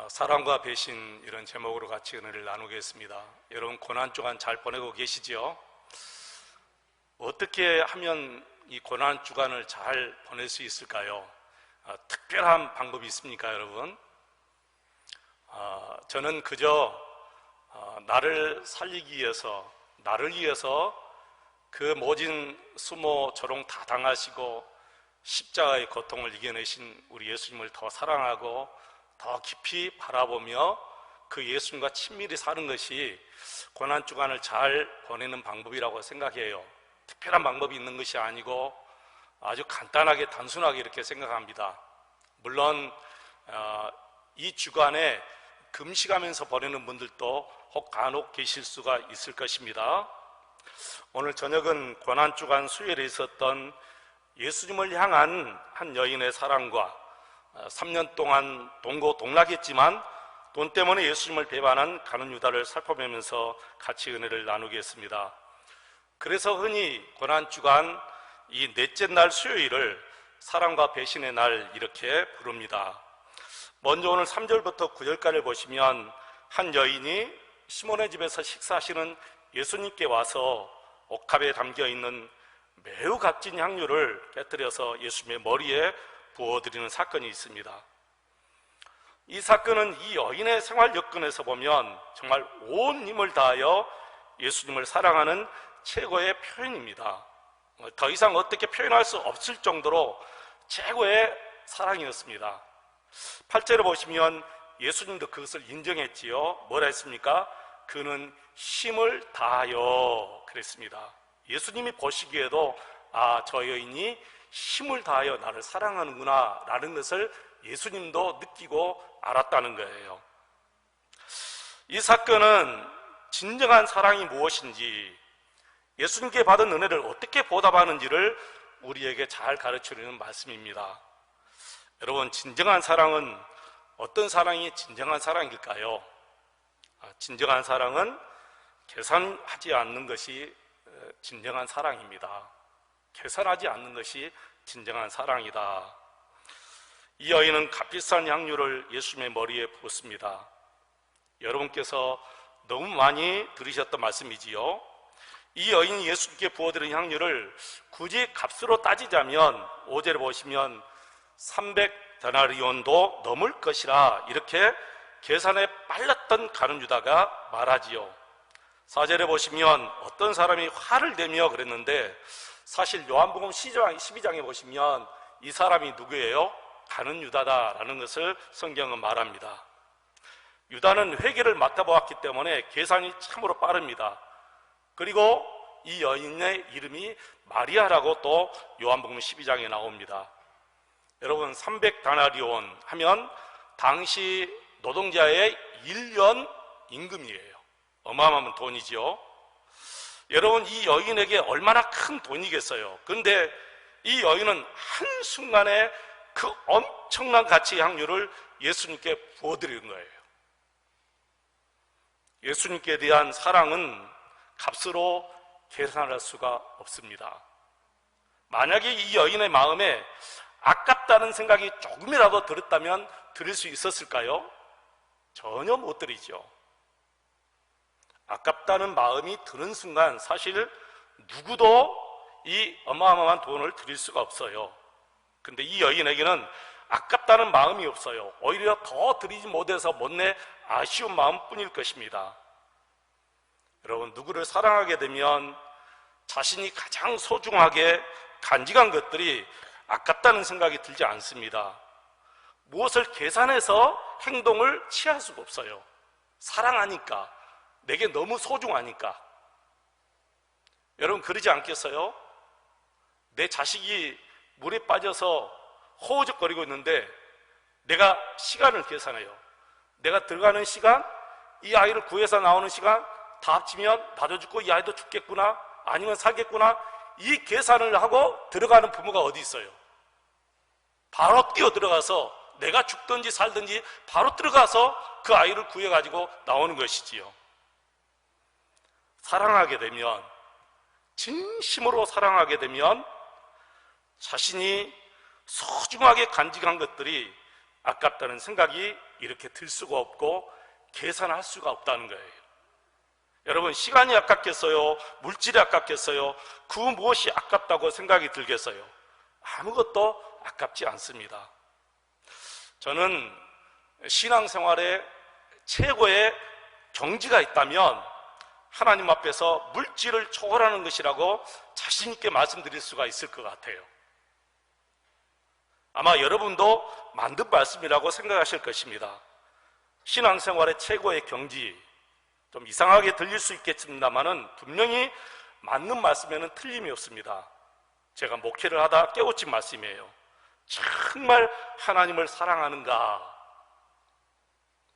사랑과 배신, 이런 제목으로 같이 은혜를 나누겠습니다. 여러분 고난 주간 잘 보내고 계시죠? 어떻게 하면 이 고난 주간을 잘 보낼 수 있을까요? 특별한 방법이 있습니까, 여러분? 저는 그저 나를 살리기 위해서, 나를 위해서 그 모진 수모 조롱 다 당하시고 십자가의 고통을 이겨내신 우리 예수님을 더 사랑하고 더 깊이 바라보며 그 예수님과 친밀히 사는 것이 고난 주간을 잘 보내는 방법이라고 생각해요. 특별한 방법이 있는 것이 아니고 아주 간단하게 단순하게 이렇게 생각합니다. 물론 이 주간에 금식하면서 보내는 분들도 혹 간혹 계실 수가 있을 것입니다. 오늘 저녁은 고난 주간 수요일에 있었던 예수님을 향한 한 여인의 사랑과 3년 동안 동고동락했지만 돈 때문에 예수님을 배반한 가룟 유다를 살펴보면서 같이 은혜를 나누겠습니다. 그래서 흔히 고난주간 이 넷째 날 수요일을 사랑과 배신의 날 이렇게 부릅니다. 먼저 오늘 3절부터 9절까지를 보시면 한 여인이 시몬의 집에서 식사하시는 예수님께 와서 옥합에 담겨있는 매우 값진 향유를 깨뜨려서 예수님의 머리에 부어드리는 사건이 있습니다. 이 사건은 이 여인의 생활 여건에서 보면 정말 온 힘을 다하여 예수님을 사랑하는 최고의 표현입니다. 더 이상 어떻게 표현할 수 없을 정도로 최고의 사랑이었습니다. 8절에 보시면 예수님도 그것을 인정했지요. 뭐라 했습니까? 그는 힘을 다하여 그랬습니다. 예수님이 보시기에도 저 여인이 힘을 다하여 나를 사랑하는구나 라는 것을 예수님도 느끼고 알았다는 거예요. 이 사건은 진정한 사랑이 무엇인지, 예수님께 받은 은혜를 어떻게 보답하는지를 우리에게 잘 가르쳐주는 말씀입니다. 여러분, 진정한 사랑은 어떤 사랑이 진정한 사랑일까요? 진정한 사랑은 계산하지 않는 것이 진정한 사랑입니다. 계산하지 않는 것이 진정한 사랑이다. 이 여인은 값비싼 향유를 예수님의 머리에 부었습니다. 여러분께서 너무 많이 들으셨던 말씀이지요. 이 여인이 예수님께 부어드린 향유를 굳이 값으로 따지자면 5절에 보시면 300데나리온도 넘을 것이라 이렇게 계산에 빨랐던 가룟 유다가 말하지요. 4절에 보시면 어떤 사람이 화를 내며 그랬는데, 사실 요한복음 12장에 보시면 이 사람이 누구예요? 가룟 유다다라는 것을 성경은 말합니다. 유다는 회계를 맡아보았기 때문에 계산이 참으로 빠릅니다. 그리고 이 여인의 이름이 마리아라고 또 요한복음 12장에 나옵니다. 여러분, 300데나리온 하면 당시 노동자의 1년 임금이에요. 어마어마한 돈이죠. 여러분, 이 여인에게 얼마나 큰 돈이겠어요. 그런데 이 여인은 한순간에 그 엄청난 가치의 향유를 예수님께 부어드리는 거예요. 예수님께 대한 사랑은 값으로 계산할 수가 없습니다. 만약에 이 여인의 마음에 아깝다는 생각이 조금이라도 들었다면 드릴 수 있었을까요? 전혀 못 드리죠. 아깝다는 마음이 드는 순간 사실 누구도 이 어마어마한 돈을 드릴 수가 없어요. 근데 이 여인에게는 아깝다는 마음이 없어요. 오히려 더 드리지 못해서 못내 아쉬운 마음뿐일 것입니다. 여러분, 누구를 사랑하게 되면 자신이 가장 소중하게 간직한 것들이 아깝다는 생각이 들지 않습니다. 무엇을 계산해서 행동을 취할 수가 없어요. 사랑하니까, 내게 너무 소중하니까. 여러분, 그러지 않겠어요? 내 자식이 물에 빠져서 허우적거리고 있는데 내가 시간을 계산해요. 내가 들어가는 시간, 이 아이를 구해서 나오는 시간 다 합치면 나도 죽고 이 아이도 죽겠구나, 아니면 살겠구나, 이 계산을 하고 들어가는 부모가 어디 있어요? 바로 뛰어 들어가서 내가 죽든지 살든지 바로 들어가서 그 아이를 구해가지고 나오는 것이지요. 사랑하게 되면, 진심으로 사랑하게 되면 자신이 소중하게 간직한 것들이 아깝다는 생각이 이렇게 들 수가 없고 계산할 수가 없다는 거예요. 여러분, 시간이 아깝겠어요? 물질이 아깝겠어요? 그 무엇이 아깝다고 생각이 들겠어요? 아무것도 아깝지 않습니다. 저는 신앙생활에 최고의 경지가 있다면 하나님 앞에서 물질을 초월하는 것이라고 자신 있게 말씀드릴 수가 있을 것 같아요. 아마 여러분도 만든 말씀이라고 생각하실 것입니다. 신앙생활의 최고의 경지, 좀 이상하게 들릴 수 있겠습니다만은 분명히 맞는 말씀에는 틀림이 없습니다. 제가 목회를 하다 깨우친 말씀이에요. 정말 하나님을 사랑하는가?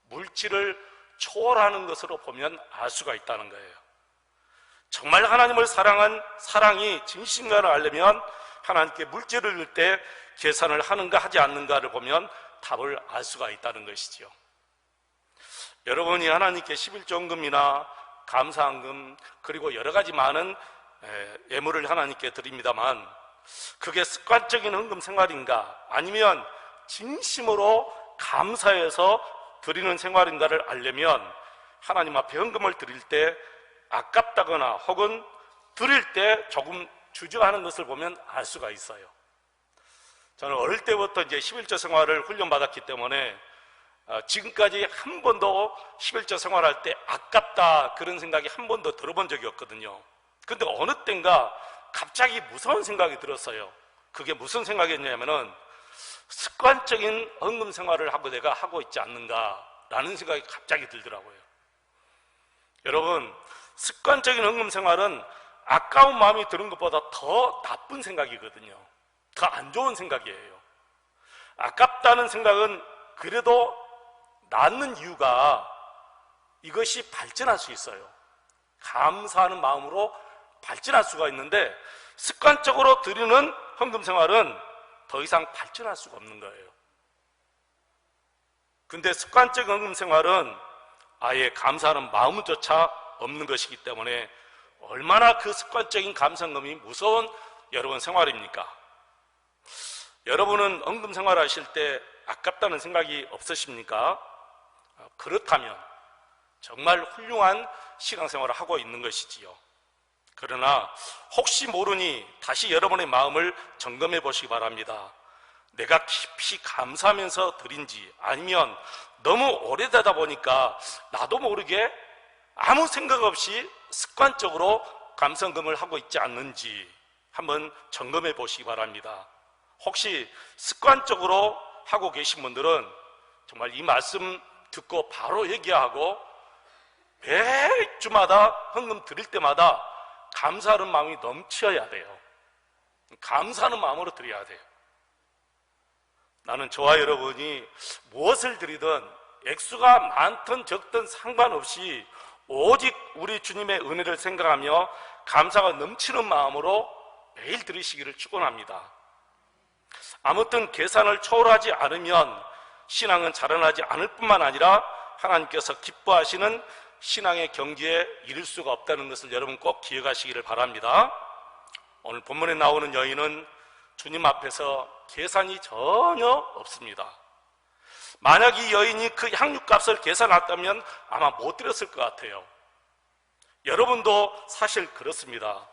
물질을 초월하는 것으로 보면 알 수가 있다는 거예요. 정말 하나님을 사랑한 사랑이 진심인가를 알려면 하나님께 물질을 줄 때 계산을 하는가 하지 않는가를 보면 답을 알 수가 있다는 것이지요. 여러분이 하나님께 11조헌금이나 감사헌금 그리고 여러 가지 많은 예물을 하나님께 드립니다만 그게 습관적인 헌금 생활인가 아니면 진심으로 감사해서 드리는 생활인가를 알려면 하나님 앞에 헌금을 드릴 때 아깝다거나 혹은 드릴 때 조금 주저하는 것을 보면 알 수가 있어요. 저는 어릴 때부터 이제 11조 생활을 훈련받았기 때문에 지금까지 한 번도 11조 생활할 때 아깝다 그런 생각이 한 번도 들어본 적이 없거든요. 근데 어느 땐가 갑자기 무서운 생각이 들었어요. 그게 무슨 생각이었냐면은 습관적인 헌금 생활을 하고 내가 하고 있지 않는가라는 생각이 갑자기 들더라고요. 여러분, 습관적인 헌금 생활은 아까운 마음이 드는 것보다 더 나쁜 생각이거든요. 더 안 좋은 생각이에요. 아깝다는 생각은 그래도 낳는 이유가 이것이 발전할 수 있어요. 감사하는 마음으로 발전할 수가 있는데 습관적으로 드리는 헌금 생활은 더 이상 발전할 수가 없는 거예요. 근데 습관적인 헌금 생활은 아예 감사하는 마음조차 없는 것이기 때문에 얼마나 그 습관적인 감사헌금이 무서운 여러분 생활입니까? 여러분은 헌금 생활하실 때 아깝다는 생각이 없으십니까? 그렇다면 정말 훌륭한 신앙생활을 하고 있는 것이지요. 그러나 혹시 모르니 다시 여러분의 마음을 점검해 보시기 바랍니다. 내가 깊이 감사하면서 드린지 아니면 너무 오래되다 보니까 나도 모르게 아무 생각 없이 습관적으로 감사헌금을 하고 있지 않는지 한번 점검해 보시기 바랍니다. 혹시 습관적으로 하고 계신 분들은 정말 이 말씀 듣고 바로 얘기하고 매주마다 헌금 드릴 때마다 감사하는 마음이 넘쳐야 돼요. 감사하는 마음으로 드려야 돼요. 나는 저와 여러분이 무엇을 드리든 액수가 많든 적든 상관없이 오직 우리 주님의 은혜를 생각하며 감사가 넘치는 마음으로 매일 드리시기를 축원합니다. 아무튼 계산을 초월하지 않으면 신앙은 자라나지 않을 뿐만 아니라 하나님께서 기뻐하시는 신앙의 경지에 이를 수가 없다는 것을 여러분 꼭 기억하시기를 바랍니다. 오늘 본문에 나오는 여인은 주님 앞에서 계산이 전혀 없습니다. 만약 이 여인이 그 향유값을 계산했다면 아마 못 드렸을 것 같아요. 여러분도 사실 그렇습니다.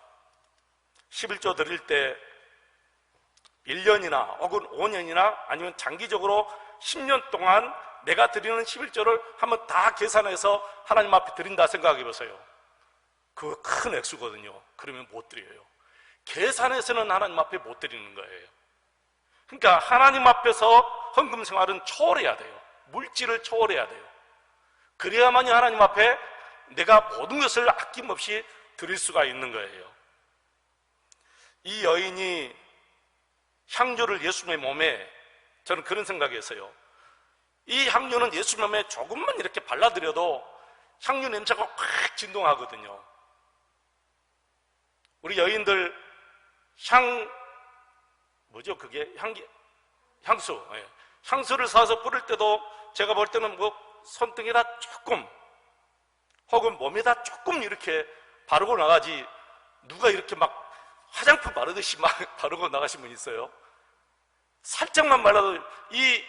11조 드릴 때 1년이나 혹은 5년이나 아니면 장기적으로 10년 동안 내가 드리는 11조를 한번 다 계산해서 하나님 앞에 드린다 생각해 보세요. 그거 큰 액수거든요. 그러면 못 드려요. 계산해서는 하나님 앞에 못 드리는 거예요. 그러니까 하나님 앞에서 헌금 생활은 초월해야 돼요. 물질을 초월해야 돼요. 그래야만이 하나님 앞에 내가 모든 것을 아낌없이 드릴 수가 있는 거예요. 이 여인이 향료를 예수님의 몸에, 저는 그런 생각이었어요. 이 향료는 예수님 몸에 조금만 이렇게 발라드려도 향유 냄새가 확 진동하거든요. 우리 여인들 그게 향수. 예. 향수를 사서 뿌릴 때도 제가 볼 때는 손등에다 조금 혹은 몸에다 조금 이렇게 바르고 나가지 누가 이렇게 막 화장품 바르듯이 막 바르고 나가신 분 있어요? 살짝만 발라도 이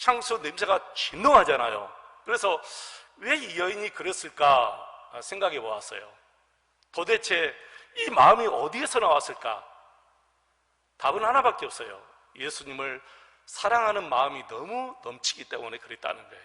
향수 냄새가 진동하잖아요. 그래서 왜 이 여인이 그랬을까 생각해 보았어요. 도대체 이 마음이 어디에서 나왔을까? 답은 하나밖에 없어요. 예수님을 사랑하는 마음이 너무 넘치기 때문에 그랬다는 거예요.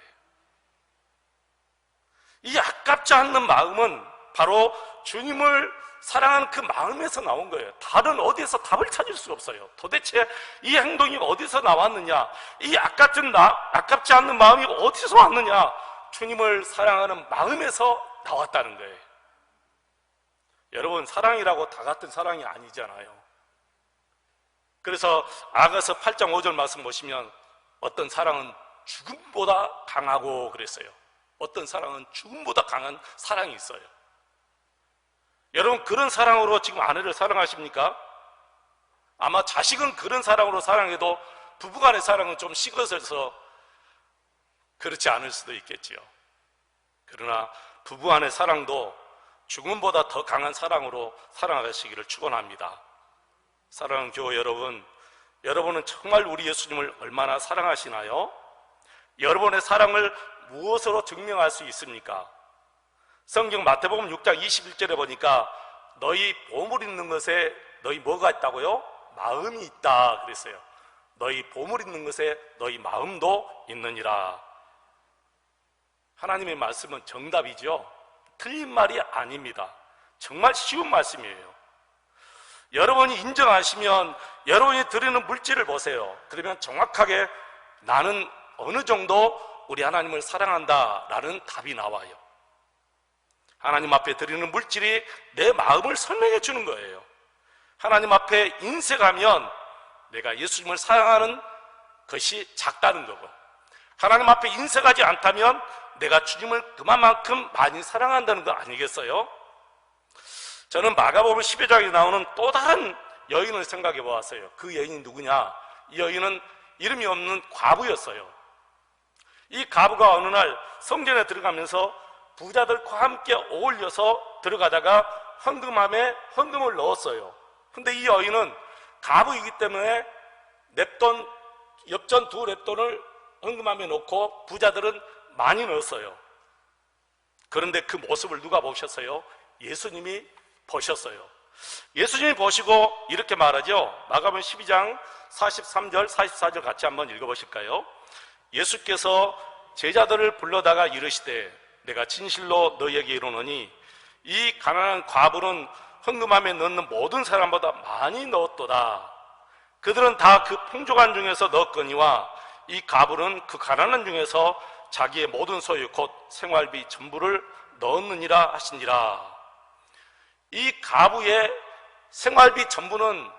이 아깝지 않는 마음은 바로 주님을 사랑하는 그 마음에서 나온 거예요. 다른 어디에서 답을 찾을 수 없어요. 도대체 이 행동이 어디서 나왔느냐? 이 아깝지 않는 마음이 어디서 왔느냐? 주님을 사랑하는 마음에서 나왔다는 거예요. 여러분, 사랑이라고 다 같은 사랑이 아니잖아요. 그래서 아가서 8장 5절 말씀 보시면 어떤 사랑은 죽음보다 강하고 그랬어요. 어떤 사랑은 죽음보다 강한 사랑이 있어요. 여러분, 그런 사랑으로 지금 아내를 사랑하십니까? 아마 자식은 그런 사랑으로 사랑해도 부부간의 사랑은 좀 식어서 그렇지 않을 수도 있겠지요. 그러나 부부간의 사랑도 죽음보다 더 강한 사랑으로 사랑하시기를 축원합니다. 사랑하는 교회 여러분, 여러분은 정말 우리 예수님을 얼마나 사랑하시나요? 여러분의 사랑을 무엇으로 증명할 수 있습니까? 성경 마태복음 6장 21절에 보니까 너희 보물 있는 것에 너희 뭐가 있다고요? 마음이 있다 그랬어요. 너희 보물 있는 것에 너희 마음도 있느니라. 하나님의 말씀은 정답이죠. 틀린 말이 아닙니다. 정말 쉬운 말씀이에요. 여러분이 인정하시면 여러분이 드리는 물질을 보세요. 그러면 정확하게 나는 어느 정도 우리 하나님을 사랑한다라는 답이 나와요. 하나님 앞에 드리는 물질이 내 마음을 설명해 주는 거예요. 하나님 앞에 인색하면 내가 예수님을 사랑하는 것이 작다는 거고, 하나님 앞에 인색하지 않다면 내가 주님을 그만큼 많이 사랑한다는 거 아니겠어요? 저는 마가복음 12장에 나오는 또 다른 여인을 생각해 보았어요. 그 여인이 누구냐? 이 여인은 이름이 없는 과부였어요. 이 과부가 어느 날 성전에 들어가면서 부자들과 함께 어울려서 들어가다가 헌금함에 헌금을 넣었어요. 근데 이 여인은 과부이기 때문에 냅돈, 엽전 2렙돈을 헌금함에 넣고 부자들은 많이 넣었어요. 그런데 그 모습을 누가 보셨어요? 예수님이 보셨어요. 예수님이 보시고 이렇게 말하죠. 마가복음 12장 43절 44절 같이 한번 읽어보실까요? 예수께서 제자들을 불러다가 이르시되 내가 진실로 너희에게 이르노니 이 가난한 과부는 헌금함에 넣는 모든 사람보다 많이 넣었도다. 그들은 다 그 풍족한 중에서 넣었거니와 이 과부는 그 가난한 중에서 자기의 모든 소유 곧 생활비 전부를 넣었느니라 하시니라. 이 과부의 생활비 전부는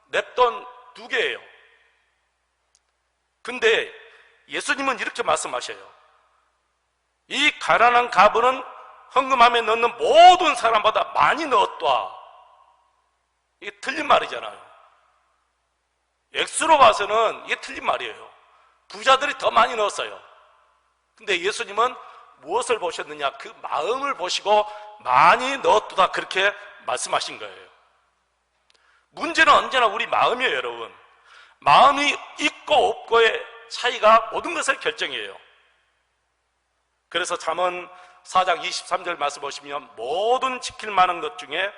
냅돈 2개예요. 근데 예수님은 이렇게 말씀하셔요. 이 가난한 과부는 헌금함에 넣는 모든 사람보다 많이 넣었다. 이게 틀린 말이잖아요. 액수로 봐서는 이게 틀린 말이에요. 부자들이 더 많이 넣었어요. 근데 예수님은 무엇을 보셨느냐? 그 마음을 보시고 많이 넣었다 그렇게 말씀하신 거예요. 문제는 언제나 우리 마음이에요, 여러분. 마음이 있고 없고의 차이가 모든 것을 결정해요. 그래서 잠언 4장 23절 말씀 보시면 모든 지킬 만한 것 중에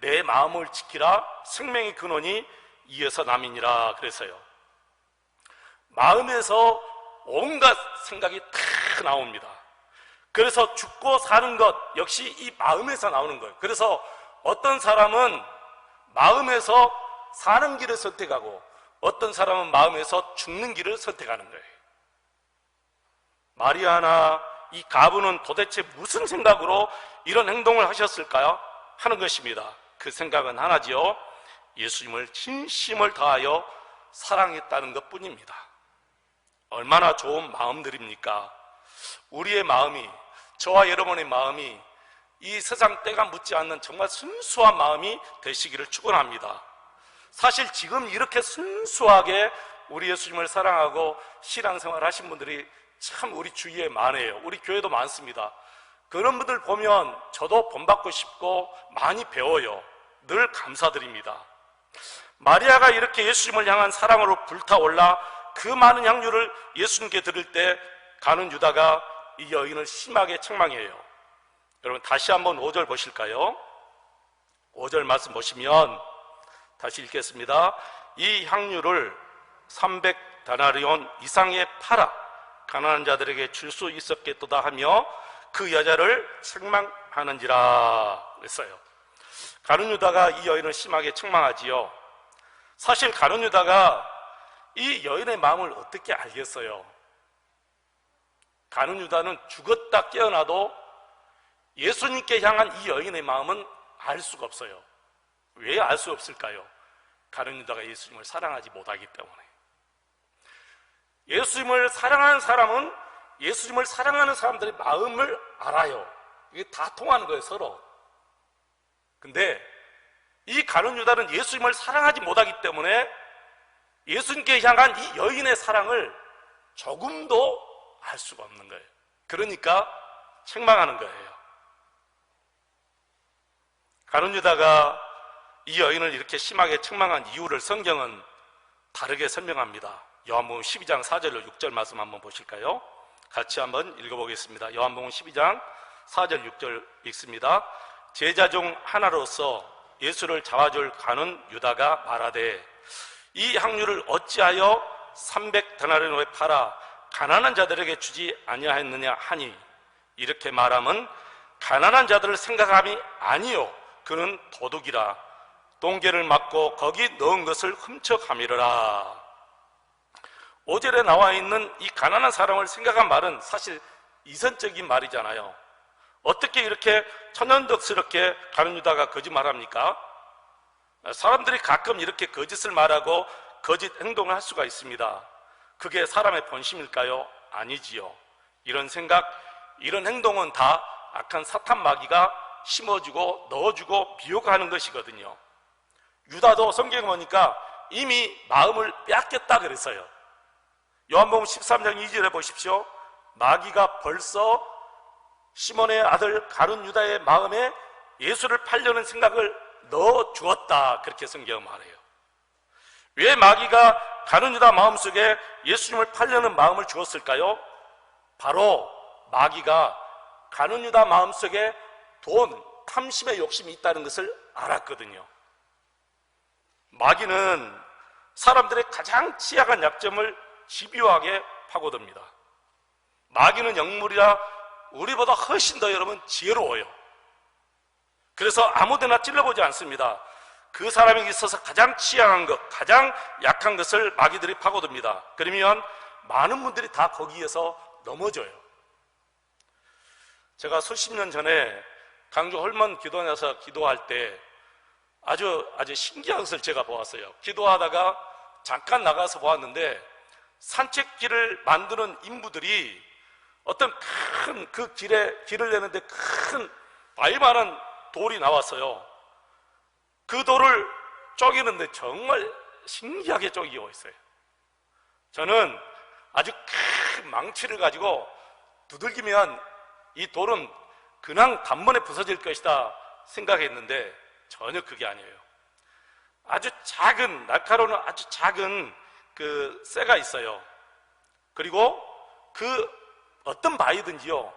내 마음을 지키라 생명의 근원이 이에서 남이니라 그래서요. 마음에서 온갖 생각이 다 나옵니다. 그래서 죽고 사는 것 역시 이 마음에서 나오는 거예요. 그래서 어떤 사람은 마음에서 사는 길을 선택하고 어떤 사람은 마음에서 죽는 길을 선택하는 거예요. 마리아나 이 과부는 도대체 무슨 생각으로 이런 행동을 하셨을까요? 하는 것입니다. 그 생각은 하나지요. 예수님을 진심을 다하여 사랑했다는 것 뿐입니다. 얼마나 좋은 마음들입니까? 우리의 마음이, 저와 여러분의 마음이 이 세상 때가 묻지 않는 정말 순수한 마음이 되시기를 축원합니다. 사실 지금 이렇게 순수하게 우리 예수님을 사랑하고 신앙생활 하신 분들이 참 우리 주위에 많아요. 우리 교회도 많습니다. 그런 분들 보면 저도 본받고 싶고 많이 배워요. 늘 감사드립니다. 마리아가 이렇게 예수님을 향한 사랑으로 불타올라 그 많은 향유를 예수님께 드릴 때 가룟 유다가 이 여인을 심하게 책망해요. 여러분 다시 한번 5절 보실까요? 5절 말씀 보시면 다시 읽겠습니다. 이 향유를 300다나리온 이상에 팔아 가난한 자들에게 줄 수 있었겠도다 하며 그 여자를 책망하는지라 그랬어요. 가룟 유다가 이 여인을 심하게 책망하지요. 사실 가룟 유다가 이 여인의 마음을 어떻게 알겠어요? 가룟 유다는 죽었다 깨어나도 예수님께 향한 이 여인의 마음은 알 수가 없어요. 왜 알 수 없을까요? 가룟 유다가 예수님을 사랑하지 못하기 때문에. 예수님을 사랑하는 사람은 예수님을 사랑하는 사람들의 마음을 알아요. 이게 다 통하는 거예요, 서로. 근데 이 가룟 유다는 예수님을 사랑하지 못하기 때문에 예수님께 향한 이 여인의 사랑을 조금도 알 수가 없는 거예요. 그러니까 책망하는 거예요. 가룟 유다가 이 여인을 이렇게 심하게 책망한 이유를 성경은 다르게 설명합니다. 요한복음 12장 4절로 6절 말씀 한번 보실까요? 같이 한번 읽어보겠습니다. 요한복음 12장 4절 6절 읽습니다. 제자 중 하나로서 예수를 잡아줄 가룟 유다가 말하되 이 향유를 어찌하여 300데나리온에 팔아 가난한 자들에게 주지 아니하였느냐 하니 이렇게 말함은 가난한 자들을 생각함이 아니요 그는 도둑이라 동계를 맞고 거기 넣은 것을 훔쳐가미르라. 5절에 나와 있는 이 가난한 사람을 생각한 말은 사실 이선적인 말이잖아요. 어떻게 이렇게 천연덕스럽게 가룟 유다가 거짓말합니까? 사람들이 가끔 이렇게 거짓을 말하고 거짓 행동을 할 수가 있습니다. 그게 사람의 본심일까요? 아니지요. 이런 생각, 이런 행동은 다 악한 사탄 마귀가 심어주고 넣어주고 미혹하는 것이거든요. 유다도 성경에 보니까 이미 마음을 빼앗겼다 그랬어요. 요한복음 13장 2절에 보십시오. 마귀가 벌써 시몬의 아들 가룟 유다의 마음에 예수를 팔려는 생각을 넣어 주었다, 그렇게 성경은 말해요. 왜 마귀가 가룟 유다 마음속에 예수님을 팔려는 마음을 주었을까요? 바로 마귀가 가룟 유다 마음속에 돈, 탐심의 욕심이 있다는 것을 알았거든요. 마귀는 사람들의 가장 취약한 약점을 집요하게 파고듭니다. 마귀는 영물이라 우리보다 훨씬 더 여러분 지혜로워요. 그래서 아무데나 찔러보지 않습니다. 그 사람에게 있어서 가장 취약한 것, 가장 약한 것을 마귀들이 파고듭니다. 그러면 많은 분들이 다 거기에서 넘어져요. 제가 수십 년 전에 강주 홀먼 기도원에서 기도할 때 아주 신기한 것을 제가 보았어요. 기도하다가 잠깐 나가서 보았는데 산책길을 만드는 인부들이 어떤 큰 그 길을 내는데 큰 바위만한 돌이 나왔어요. 그 돌을 쪼개는데 정말 신기하게 쪼개고 있어요. 저는 아주 큰 망치를 가지고 두들기면 이 돌은 그냥 단번에 부서질 것이다 생각했는데 전혀 그게 아니에요. 아주 작은, 날카로운 아주 작은 그 쇠가 있어요. 그리고 그 어떤 바위든지요,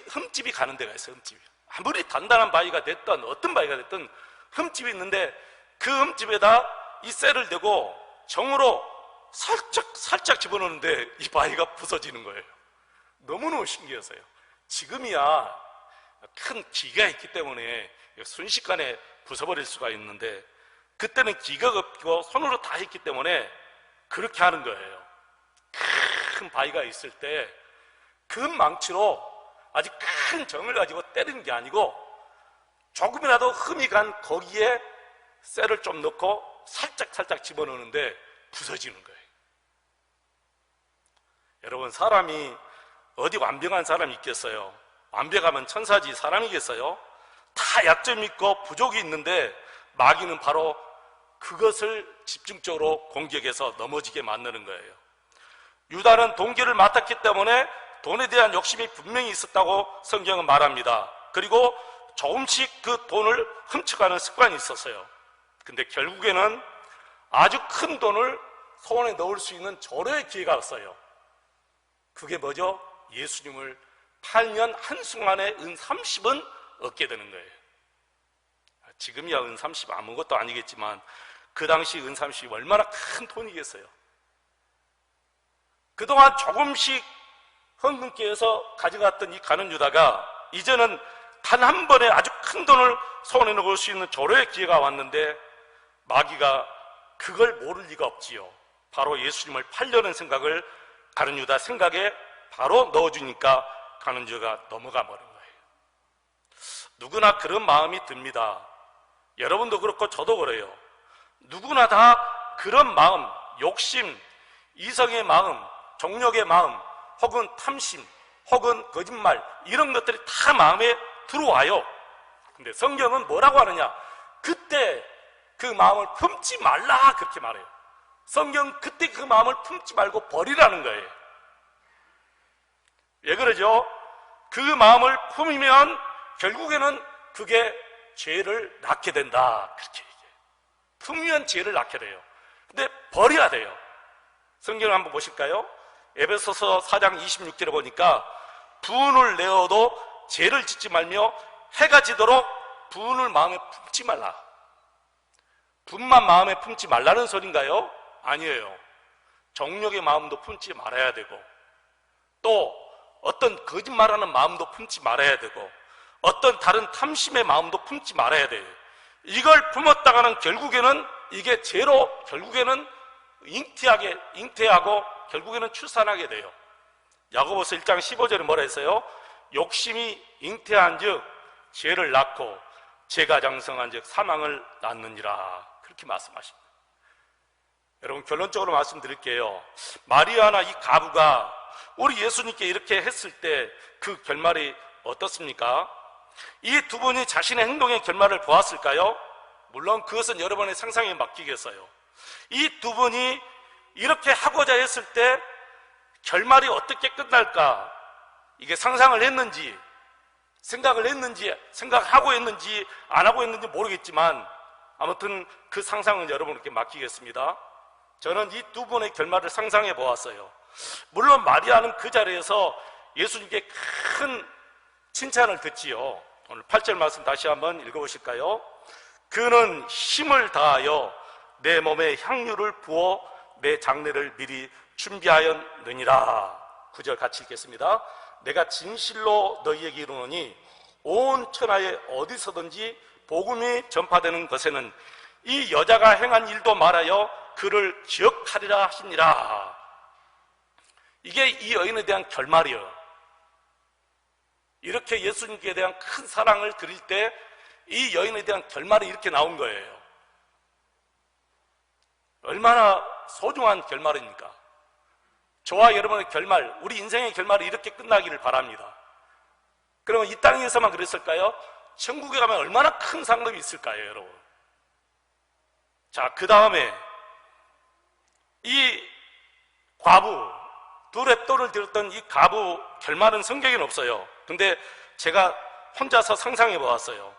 흠집이 가는 데가 있어요. 흠집이. 아무리 단단한 바위가 됐든 어떤 바위가 됐든 흠집이 있는데 그 흠집에다 이 쇠를 대고 정으로 살짝 집어넣는데 이 바위가 부서지는 거예요. 너무너무 신기해서요. 지금이야 큰 기가 있기 때문에 순식간에 부숴버릴 수가 있는데 그때는 기가 없고 손으로 다 했기 때문에 그렇게 하는 거예요. 큰 바위가 있을 때 그 망치로 아주 큰 정을 가지고 때리는 게 아니고 조금이라도 흠이 간 거기에 쇠를 좀 넣고 살짝 집어넣는데 부서지는 거예요. 여러분, 사람이 어디 완벽한 사람이 있겠어요? 완벽하면 천사지 사람이겠어요? 다 약점이 있고 부족이 있는데 마귀는 바로 그것을 집중적으로 공격해서 넘어지게 만드는 거예요. 유다는 동기를 맡았기 때문에 돈에 대한 욕심이 분명히 있었다고 성경은 말합니다. 그리고 조금씩 그 돈을 훔쳐가는 습관이 있었어요. 근데 결국에는 아주 큰 돈을 소원에 넣을 수 있는 절호의 기회가 왔어요. 그게 뭐죠? 예수님을 8년 한순간에 은 30은 얻게 되는 거예요. 지금이야 은 30 아무것도 아니겠지만 그 당시 은 30이 얼마나 큰 돈이겠어요. 그동안 조금씩 헌금케 해서 가져갔던 이 가룟 유다가 이제는 단 한 번에 아주 큰 돈을 소원에 넣을 수 있는 절호의 기회가 왔는데 마귀가 그걸 모를 리가 없지요. 바로 예수님을 팔려는 생각을 가룟 유다 생각에 바로 넣어주니까 가룟 유다가 넘어가 버린 거예요. 누구나 그런 마음이 듭니다. 여러분도 그렇고 저도 그래요. 누구나 다 그런 마음, 욕심, 이성의 마음, 정욕의 마음, 혹은 탐심, 혹은 거짓말, 이런 것들이 다 마음에 들어와요. 근데 성경은 뭐라고 하느냐? 그때 그 마음을 품지 말라, 그렇게 말해요. 성경 그때 그 마음을 품지 말고 버리라는 거예요. 왜 그러죠? 그 마음을 품으면 결국에는 그게 죄를 낳게 된다, 그렇게 얘기해요. 품으면 죄를 낳게 돼요. 근데 버려야 돼요. 성경을 한번 보실까요? 에베소서 4장 26절에 보니까 분을 내어도 죄를 짓지 말며 해가 지도록 분을 마음에 품지 말라. 분만 마음에 품지 말라는 소린가요? 아니에요. 정욕의 마음도 품지 말아야 되고, 또 어떤 거짓말하는 마음도 품지 말아야 되고, 어떤 다른 탐심의 마음도 품지 말아야 돼요. 이걸 품었다가는 결국에는 이게 죄로 결국에는 잉태하고 결국에는 출산하게 돼요. 야고보서 1장 15절에 뭐라 했어요? 욕심이 잉태한 즉 죄를 낳고 죄가 장성한 즉 사망을 낳느니라, 그렇게 말씀하십니다. 여러분, 결론적으로 말씀드릴게요. 마리아나 이 가부가 우리 예수님께 이렇게 했을 때 그 결말이 어떻습니까? 이 두 분이 자신의 행동의 결말을 보았을까요? 물론 그것은 여러분의 상상에 맡기겠어요. 이 두 분이 이렇게 하고자 했을 때 결말이 어떻게 끝날까? 이게 상상을 했는지, 생각을 했는지, 생각하고 했는지, 안 하고 했는지 모르겠지만 아무튼 그 상상은 여러분께 맡기겠습니다. 저는 이 두 분의 결말을 상상해 보았어요. 물론 마리아는 그 자리에서 예수님께 큰 칭찬을 듣지요. 오늘 8절 말씀 다시 한번 읽어보실까요? 그는 힘을 다하여 내 몸에 향유를 부어 내 장례를 미리 준비하였느니라. 9절 같이 읽겠습니다. 내가 진실로 너희에게 이르노니 온 천하에 어디서든지 복음이 전파되는 것에는 이 여자가 행한 일도 말하여 그를 기억하리라 하시니라. 이게 이 여인에 대한 결말이에요. 이렇게 예수님께 대한 큰 사랑을 드릴 때 이 여인에 대한 결말이 이렇게 나온 거예요. 얼마나 소중한 결말입니까? 저와 여러분의 결말, 우리 인생의 결말이 이렇게 끝나기를 바랍니다. 그러면 이 땅에서만 그랬을까요? 천국에 가면 얼마나 큰 상급이 있을까요, 여러분? 자, 그 다음에 이 과부, 두 랩돌을 들었던 이 과부 결말은 성경에는 없어요. 근데 제가 혼자서 상상해 보았어요.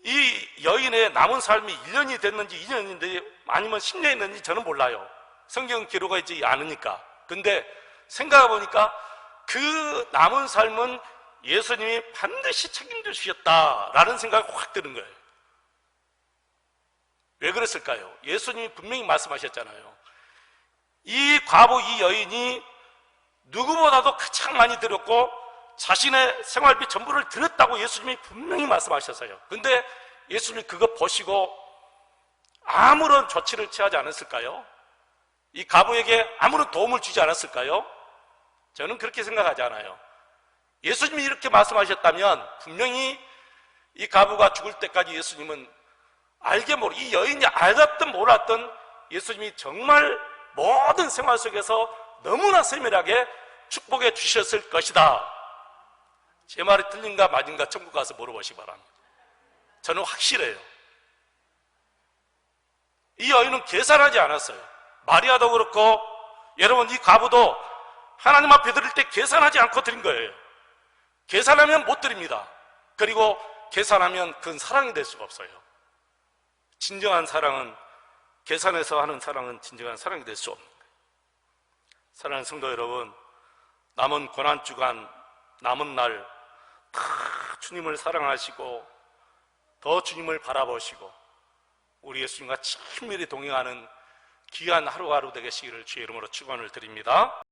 이 여인의 남은 삶이 1년이 됐는지 2년인지 아니면 10년이 됐는지 저는 몰라요. 성경 기록가 있지 않으니까. 근데 생각해 보니까 그 남은 삶은 예수님이 반드시 책임져 주셨다라는 생각이 확 드는 거예요. 왜 그랬을까요? 예수님이 분명히 말씀하셨잖아요. 이 과부, 이 여인이 누구보다도 가장 많이 드렸고 자신의 생활비 전부를 드렸다고 예수님이 분명히 말씀하셨어요. 근데 예수님이 그거 보시고 아무런 조치를 취하지 않았을까요? 이 과부에게 아무런 도움을 주지 않았을까요? 저는 그렇게 생각하지 않아요. 예수님이 이렇게 말씀하셨다면 분명히 이 과부가 죽을 때까지 예수님은 이 여인이 알았든 몰랐든 예수님이 정말 모든 생활 속에서 너무나 세밀하게 축복해 주셨을 것이다. 제 말이 틀린가 맞은가 천국 가서 물어보시기 바랍니다. 저는 확실해요. 이 여인은 계산하지 않았어요. 마리아도 그렇고 여러분 이 과부도 하나님 앞에 드릴 때 계산하지 않고 드린 거예요. 계산하면 못 드립니다. 그리고 계산하면 그건 사랑이 될 수가 없어요. 진정한 사랑은 계산해서 하는 사랑은 진정한 사랑이 될 수 없는 거예요. 사랑하는 성도 여러분, 남은 고난주간, 남은 날 다 주님을 사랑하시고 더 주님을 바라보시고 우리 예수님과 친밀히 동행하는 귀한 하루하루 되시기를 주의 이름으로 축원을 드립니다.